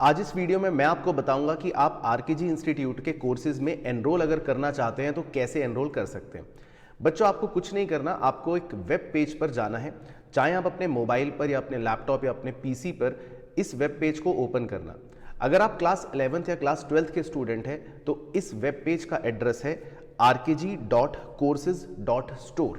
आज इस वीडियो में मैं आपको बताऊंगा कि आप आरकेजी इंस्टीट्यूट के कोर्सेज में एनरोल अगर करना चाहते हैं तो कैसे एनरोल कर सकते हैं। बच्चों, आपको कुछ नहीं करना, आपको एक वेब पेज पर जाना है। चाहे आप अपने मोबाइल पर या अपने लैपटॉप या अपने पीसी पर इस वेब पेज को ओपन करना। अगर आप क्लास 11th या क्लास 12th के स्टूडेंट हैं तो इस वेब पेज का एड्रेस है rkg.courses.store।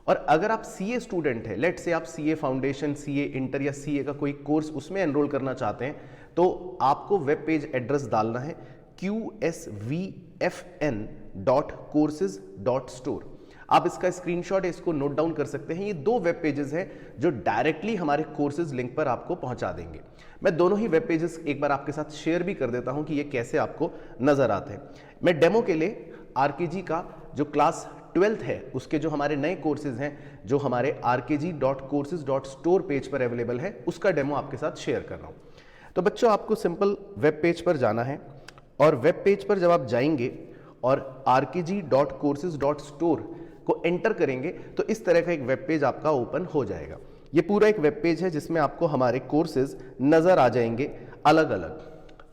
और अगर आप सीए स्टूडेंट हैं, लेट से आप सीए फाउंडेशन, सीए इंटर या सीए का कोई कोर्स उसमें एनरोल करना चाहते हैं तो आपको वेब पेज एड्रेस डालना है qsvfn.courses.store। आप इसका स्क्रीनशॉट है, इसको नोट डाउन कर सकते हैं। ये दो वेब पेजेस हैं जो डायरेक्टली हमारे कोर्सेज लिंक पर आपको पहुंचा देंगे। मैं दोनों ही वेब पेजेस एक बार आपके साथ शेयर भी कर देता हूं कि ये कैसे आपको नजर आते हैं। मैं डेमो के लिए आरकेजी का जो क्लास 12th है उसके जो हमारे नए कोर्सेज हैं जो हमारे rkg.courses.store पेज पर अवेलेबल है उसका डेमो आपके साथ शेयर कर रहा हूं। तो बच्चों, आपको सिंपल वेब पेज पर जाना है और वेब पेज पर जब आप जाएंगे और rkg.courses.store को एंटर करेंगे तो इस तरह का एक वेब पेज आपका ओपन हो जाएगा। ये पूरा एक वेब पेज है जिसमें आपको हमारे कोर्सेज नजर आ जाएंगे अलग अलग।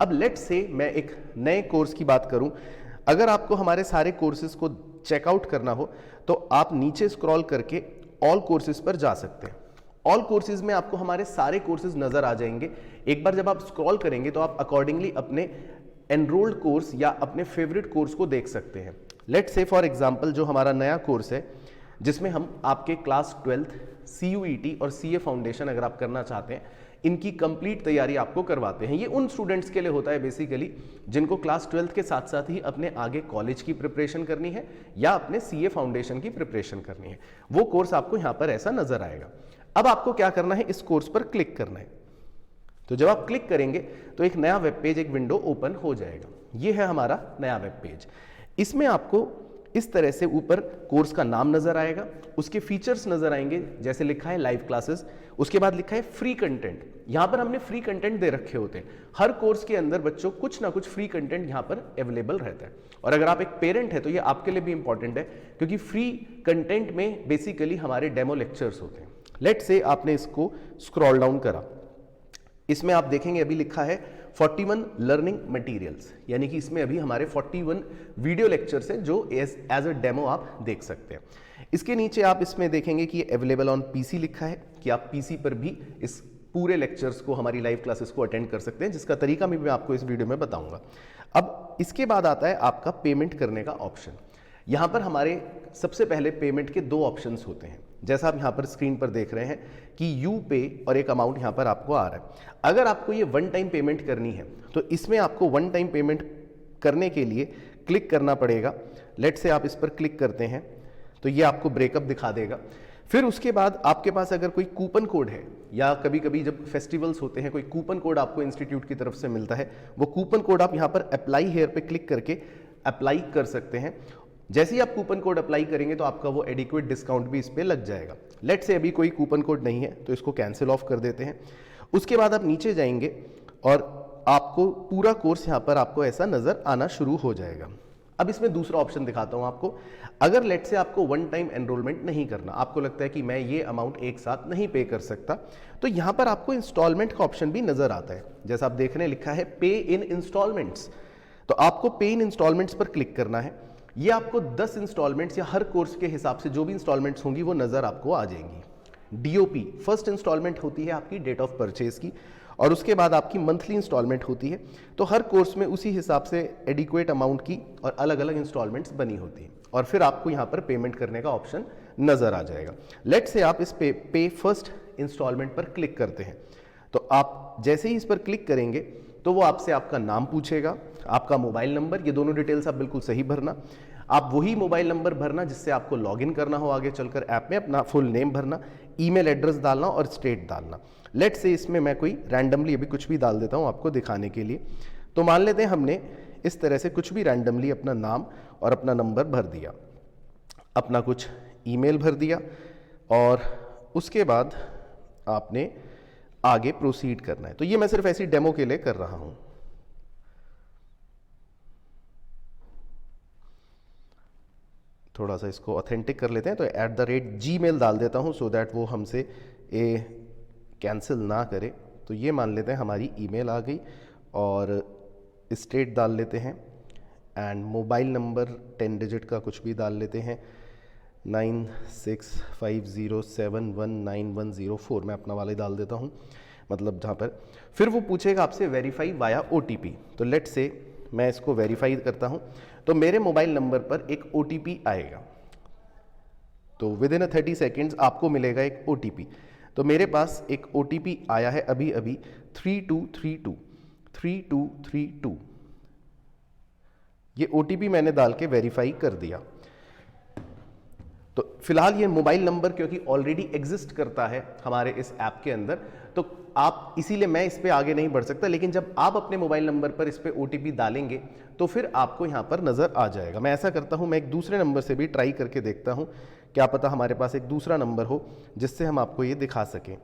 अब लेट्स से मैं एक नए कोर्स की बात करूं। अगर आपको हमारे सारे कोर्सेज को चेकआउट करना हो तो आप नीचे स्क्रॉल करके ऑल कोर्सेज पर जा सकते हैं। ऑल कोर्सेज में आपको हमारे सारे कोर्सेज नजर आ जाएंगे। एक बार जब आप स्क्रॉल करेंगे तो आप अकॉर्डिंगली अपने एनरोल्ड कोर्स या अपने फेवरेट कोर्स को देख सकते हैं। लेट्स से फॉर एग्जांपल जो हमारा नया कोर्स है जिसमें हम आपके क्लास 12th CUET और CA फाउंडेशन अगर आप करना चाहते हैं इनकी कंप्लीट तैयारी आपको करवाते हैं। ये उन स्टूडेंट्स के लिए होता है बेसिकली जिनको क्लास 12th के साथ साथ ही अपने आगे कॉलेज की प्रिपरेशन करनी है या अपने CA फाउंडेशन की प्रिपरेशन करनी है। वो कोर्स आपको यहाँ पर ऐसा नजर आएगा। अब आपको क्या करना है, इस कोर्स पर क्लिक करना है। तो जब आप क्लिक करेंगे तो एक नया वेब पेज, एक विंडो ओपन हो जाएगा। ये है हमारा नया वेब पेज। इसमें आपको इस तरह से ऊपर कोर्स का नाम नजर आएगा, उसके फीचर्स नजर आएंगे, जैसे लिखा है लाइव क्लासेस, उसके बाद लिखा है फ्री कंटेंट। यहां पर हमने फ्री कंटेंट दे रखे होते हैं। हर कोर्स के अंदर बच्चों कुछ ना कुछ फ्री कंटेंट यहां पर अवेलेबल रहता है। और अगर आप एक पेरेंट है तो ये आपके लिए भी इंपॉर्टेंट है क्योंकि फ्री कंटेंट में बेसिकली हमारे डेमो लेक्चर्स होते हैं। लेट से आपने इसको स्क्रॉल डाउन करा, इसमें आप देखेंगे अभी लिखा है 41 लर्निंग मटेरियल्स, यानी कि इसमें अभी हमारे 41 वीडियो लेक्चर्स हैं जो एज अ डेमो आप देख सकते हैं। इसके नीचे आप इसमें देखेंगे कि अवेलेबल ऑन पीसी लिखा है कि आप पीसी पर भी इस पूरे लेक्चर्स को, हमारी लाइव क्लासेस को अटेंड कर सकते हैं, जिसका तरीका भी मैं आपको इस वीडियो में बताऊंगा। अब इसके बाद आता है आपका पेमेंट करने का ऑप्शन। यहाँ पर हमारे सबसे पहले पेमेंट के दो ऑप्शंस होते हैं, जैसा आप यहाँ पर स्क्रीन पर देख रहे हैं कि यू पे और एक अमाउंट यहाँ पर आपको आ रहा है। अगर आपको ये वन टाइम पेमेंट करनी है तो इसमें आपको वन टाइम पेमेंट करने के लिए क्लिक करना पड़ेगा। लेट से आप इस पर क्लिक करते हैं तो ये आपको ब्रेकअप दिखा देगा। फिर उसके बाद आपके पास अगर कोई कूपन कोड है या कभी कभी जब फेस्टिवल्स होते हैं कोई कूपन कोड आपको इंस्टीट्यूट की तरफ से मिलता है, वो कूपन कोड आप यहाँ पर अप्लाई हेयर पे क्लिक करके अप्लाई कर सकते हैं। जैसे ही आप कूपन कोड अप्लाई करेंगे तो आपका वो एडिक्वेट डिस्काउंट भी इस पे लग जाएगा। लेट से अभी कोई कूपन कोड नहीं है तो इसको कैंसिल ऑफ कर देते हैं। उसके बाद आप नीचे जाएंगे और आपको पूरा कोर्स यहाँ पर आपको ऐसा नजर आना शुरू हो जाएगा। अब इसमें दूसरा ऑप्शन दिखाता हूँ आपको। अगर लेट से आपको वन टाइम एनरोलमेंट नहीं करना, आपको लगता है कि मैं ये अमाउंट एक साथ नहीं पे कर सकता, तो यहाँ पर आपको इंस्टॉलमेंट का ऑप्शन भी नजर आता है। जैसा आप देख रहे हैं लिखा है पे इन इंस्टॉलमेंट्स, तो आपको पे इन इंस्टॉलमेंट्स पर क्लिक करना है। ये आपको 10 इंस्टॉलमेंट्स या हर कोर्स के हिसाब से जो भी इंस्टॉलमेंट्स होंगी वो नजर आपको आ जाएंगी। डीओपी फर्स्ट इंस्टॉलमेंट होती है आपकी डेट ऑफ परचेज की, और उसके बाद आपकी मंथली इंस्टॉलमेंट होती है। तो हर कोर्स में उसी हिसाब से एडिक्वेट अमाउंट की और अलग अलग इंस्टॉलमेंट्स बनी होती है, और फिर आपको यहाँ पर पेमेंट करने का ऑप्शन नजर आ जाएगा। लेट से आप इस पे फर्स्ट इंस्टॉलमेंट पर क्लिक करते हैं, तो आप जैसे ही इस पर क्लिक करेंगे तो वो आपसे आपका नाम पूछेगा, आपका मोबाइल नंबर, ये दोनों डिटेल्स आप बिल्कुल सही भरना। आप वही मोबाइल नंबर भरना जिससे आपको लॉगिन करना हो आगे चलकर ऐप में, अपना फुल नेम भरना, ईमेल एड्रेस डालना और स्टेट डालना। लेट से इसमें मैं कोई रैंडमली अभी कुछ भी डाल देता हूँ आपको दिखाने के लिए। तो मान लेते हैं हमने इस तरह से कुछ भी रैंडमली अपना नाम और अपना नंबर भर दिया, अपना कुछ ईमेल भर दिया, और उसके बाद आपने आगे प्रोसीड करना है। तो ये मैं सिर्फ ऐसी डेमो के लिए कर रहा हूं। थोड़ा सा इसको ऑथेंटिक कर लेते हैं, तो @gmail डाल देता हूं सो दैट वो हमसे कैंसिल ना करे। तो ये मान लेते हैं हमारी ईमेल आ गई, और स्टेट डाल लेते हैं एंड मोबाइल नंबर 10 डिजिट का कुछ भी डाल लेते हैं 9650711910 मैं अपना वाले डाल देता हूँ, मतलब जहाँ पर फिर वो पूछेगा आपसे वेरीफाई वाया OTP। तो लेट से मैं इसको वेरीफाई करता हूँ तो मेरे मोबाइल नंबर पर एक OTP आएगा। तो विद इन 30 सेकेंड्स आपको मिलेगा एक OTP। तो मेरे पास एक OTP आया है अभी अभी 3232। ये OTP मैंने डाल के वेरीफाई कर दिया। तो फिलहाल ये मोबाइल नंबर क्योंकि ऑलरेडी एग्जिस्ट करता है हमारे इस ऐप के अंदर, तो आप इसीलिए मैं इस पे आगे नहीं बढ़ सकता, लेकिन जब आप अपने मोबाइल नंबर पर इस पे OTP डालेंगे तो फिर आपको यहाँ पर नज़र आ जाएगा। मैं ऐसा करता हूँ, मैं एक दूसरे नंबर से भी ट्राई करके देखता हूँ, क्या पता हमारे पास एक दूसरा नंबर हो जिससे हम आपको ये दिखा सकें।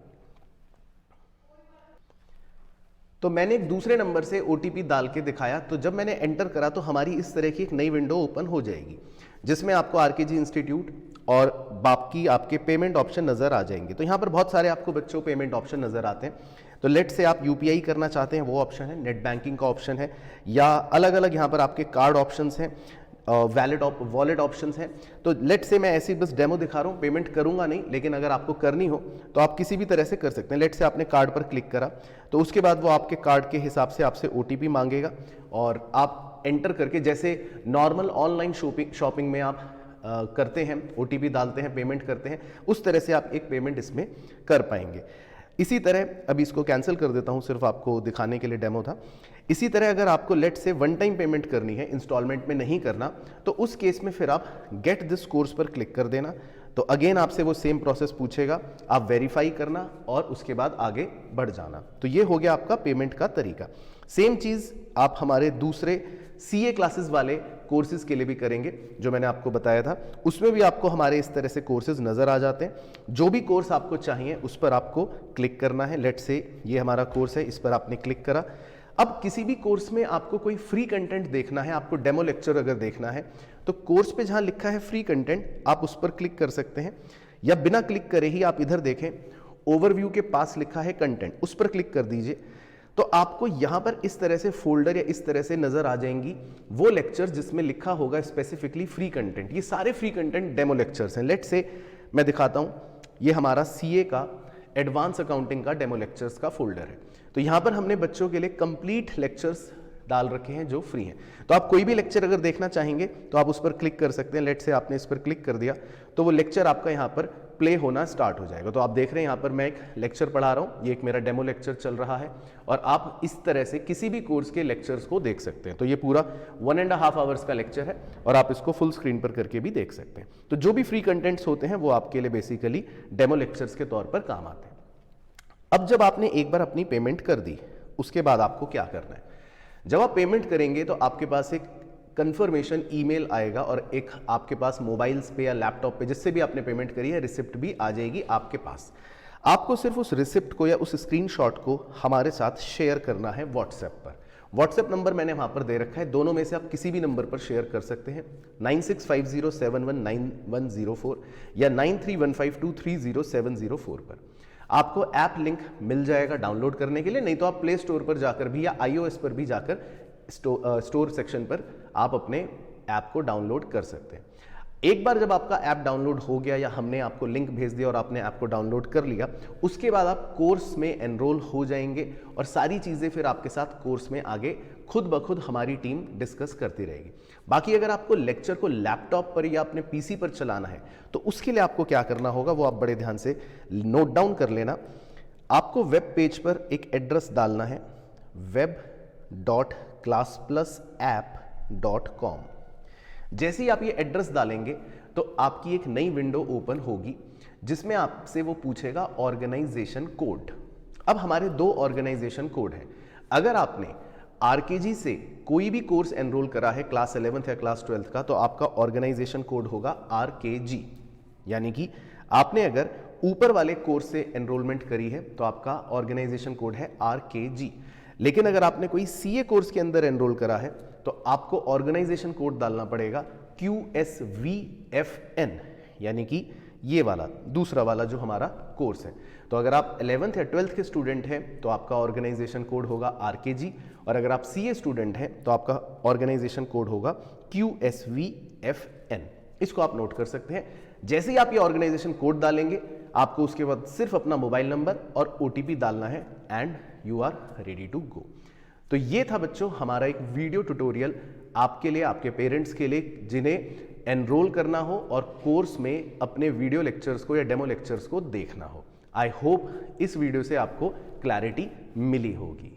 तो मैंने एक दूसरे नंबर से OTP डाल के दिखाया, तो जब मैंने एंटर करा तो हमारी इस तरह की एक नई विंडो ओपन हो जाएगी जिसमें आपको RKG इंस्टीट्यूट और बाकी आपके पेमेंट ऑप्शन नज़र आ जाएंगे। तो यहाँ पर बहुत सारे आपको बच्चों पेमेंट ऑप्शन नज़र आते हैं। तो लेट से आप UPI करना चाहते हैं वो ऑप्शन है, नेट बैंकिंग का ऑप्शन है, या अलग अलग यहाँ पर आपके कार्ड ऑप्शंस हैं, वॉलेट ऑप्शंस हैं। तो लेट से मैं ऐसी बस डेमो दिखा रहा हूँ, पेमेंट करूँगा नहीं, लेकिन अगर आपको करनी हो तो आप किसी भी तरह से कर सकते हैं। लेट से आपने कार्ड पर क्लिक करा तो उसके बाद वो आपके कार्ड के हिसाब से आपसे OTP मांगेगा और आप एंटर करके, जैसे नॉर्मल ऑनलाइन शॉपिंग में आप करते हैं, OTP डालते हैं, पेमेंट करते हैं, उस तरह से आप एक पेमेंट इसमें कर पाएंगे। इसी तरह अभी इसको कैंसिल कर देता हूं, सिर्फ आपको दिखाने के लिए डेमो था। इसी तरह अगर आपको लेट से वन टाइम पेमेंट करनी है, इंस्टॉलमेंट में नहीं करना, तो उस केस में फिर आप गेट दिस कोर्स पर क्लिक कर देना। तो अगेन आपसे वो सेम प्रोसेस पूछेगा, आप वेरीफाई करना और उसके बाद आगे बढ़ जाना। तो ये हो गया आपका पेमेंट का तरीका। सेम चीज़ आप हमारे दूसरे CA क्लासेस वाले कोर्सेज के लिए भी करेंगे, जो मैंने आपको बताया था। उसमें भी आपको हमारे इस तरह से कोर्सेज नज़र आ जाते हैं। जो भी कोर्स आपको चाहिए उस पर आपको क्लिक करना है। लेट से ये हमारा कोर्स है, इस पर आपने क्लिक करा। अब किसी भी कोर्स में आपको कोई फ्री कंटेंट देखना है, आपको डेमो लेक्चर अगर देखना है, तो कोर्स पे जहाँ लिखा है फ्री कंटेंट आप उस पर क्लिक कर सकते हैं, या बिना क्लिक करे ही आप इधर देखें ओवरव्यू के पास लिखा है कंटेंट, उस पर क्लिक कर दीजिए। तो आपको यहाँ पर इस तरह से फोल्डर या इस तरह से नजर आ जाएंगी वो लेक्चर जिसमें लिखा होगा स्पेसिफिकली फ्री कंटेंट। ये सारे फ्री कंटेंट डेमो लेक्चर्स हैं। लेट से मैं दिखाता हूँ, ये हमारा CA का एडवांस अकाउंटिंग का डेमो लेक्चर्स का फोल्डर है। तो यहाँ पर हमने बच्चों के लिए कंप्लीट लेक्चर्स डाल रखे हैं जो फ्री हैं। तो आप कोई भी लेक्चर अगर देखना चाहेंगे तो आप उस पर क्लिक कर सकते हैं। लेट से आपने इस पर क्लिक कर दिया तो वो लेक्चर आपका यहाँ पर प्ले होना स्टार्ट हो जाएगा। तो आप देख रहे हैं यहाँ पर मैं एक लेक्चर पढ़ा रहा हूँ, ये एक मेरा डेमो लेक्चर चल रहा है और आप इस तरह से किसी भी कोर्स के लेक्चर्स को देख सकते हैं। तो ये पूरा 1.5 आवर्स का लेक्चर है और आप इसको फुल स्क्रीन पर करके भी देख सकते हैं। तो जो भी फ्री कंटेंट्स होते हैं वो आपके लिए बेसिकली डेमो लेक्चर्स के तौर पर काम आते हैं। अब जब आपने एक बार अपनी पेमेंट कर दी, उसके बाद आपको क्या करना है? जब आप पेमेंट करेंगे तो आपके पास एक कंफर्मेशन ईमेल आएगा और एक आपके पास मोबाइल्स पे या लैपटॉप पे जिससे भी आपने पेमेंट करी है रिसिप्ट भी आ जाएगी आपके पास। आपको सिर्फ उस रिसिप्ट को या उस स्क्रीनशॉट को हमारे साथ शेयर करना है व्हाट्सएप पर। व्हाट्सएप नंबर मैंने वहाँ पर दे रखा है, दोनों में से आप किसी भी नंबर पर शेयर कर सकते हैं, 9650719104 या 9315230704 पर। आपको ऐप लिंक मिल जाएगा डाउनलोड करने के लिए, नहीं तो आप प्ले स्टोर पर जाकर भी या iOS पर भी जाकर स्टोर सेक्शन पर आप अपने ऐप को डाउनलोड कर सकते हैं। एक बार जब आपका ऐप डाउनलोड हो गया या हमने आपको लिंक भेज दिया और आपने ऐप को डाउनलोड कर लिया, उसके बाद आप कोर्स में एनरोल हो जाएंगे और सारी चीज़ें फिर आपके साथ कोर्स में आगे खुद ब खुद हमारी टीम डिस्कस करती रहेगी। बाकी अगर आपको लेक्चर को लैपटॉप पर या अपने PC पर चलाना है तो उसके लिए आपको क्या करना होगा वो आप बड़े ध्यान से नोट डाउन कर लेना। आपको वेब पेज पर एक एड्रेस डालना है, web.classplusapp.com। जैसे ही आप ये एड्रेस डालेंगे तो आपकी एक नई विंडो ओपन होगी जिसमें आपसे वो पूछेगा ऑर्गेनाइजेशन कोड। अब हमारे 2 ऑर्गेनाइजेशन कोड हैं। अगर आपने RKG से कोई भी कोर्स एनरोल करा है क्लास 11th या क्लास 12th का, तो आपका ऑर्गेनाइजेशन कोड होगा RKG, यानी कि आपने अगर ऊपर वाले कोर्स से एनरोलमेंट करी है तो आपका ऑर्गेनाइजेशन कोड है RKG। लेकिन अगर आपने कोई CA कोर्स के अंदर एनरोल करा है तो आपको ऑर्गेनाइजेशन कोड डालना पड़ेगा QSVFN, यानी कि ये वाला दूसरा वाला जो हमारा कोर्स है। तो अगर आप 11th या 12th के स्टूडेंट हैं तो आपका ऑर्गेनाइजेशन कोड होगा RKG और अगर आप CA स्टूडेंट हैं तो आपका ऑर्गेनाइजेशन कोड होगा QSVFN। इसको आप नोट कर सकते हैं। जैसे ही आप ये ऑर्गेनाइजेशन कोड डालेंगे, आपको उसके बाद सिर्फ अपना मोबाइल नंबर और OTP डालना है and you are ready to go. तो ये था बच्चों हमारा एक वीडियो ट्यूटोरियल आपके लिए, आपके पेरेंट्स के लिए जिन्हें एनरोल करना हो और कोर्स में अपने वीडियो लेक्चर्स को या डेमो लेक्चर्स को देखना हो। आई होप इस वीडियो से आपको क्लैरिटी मिली होगी।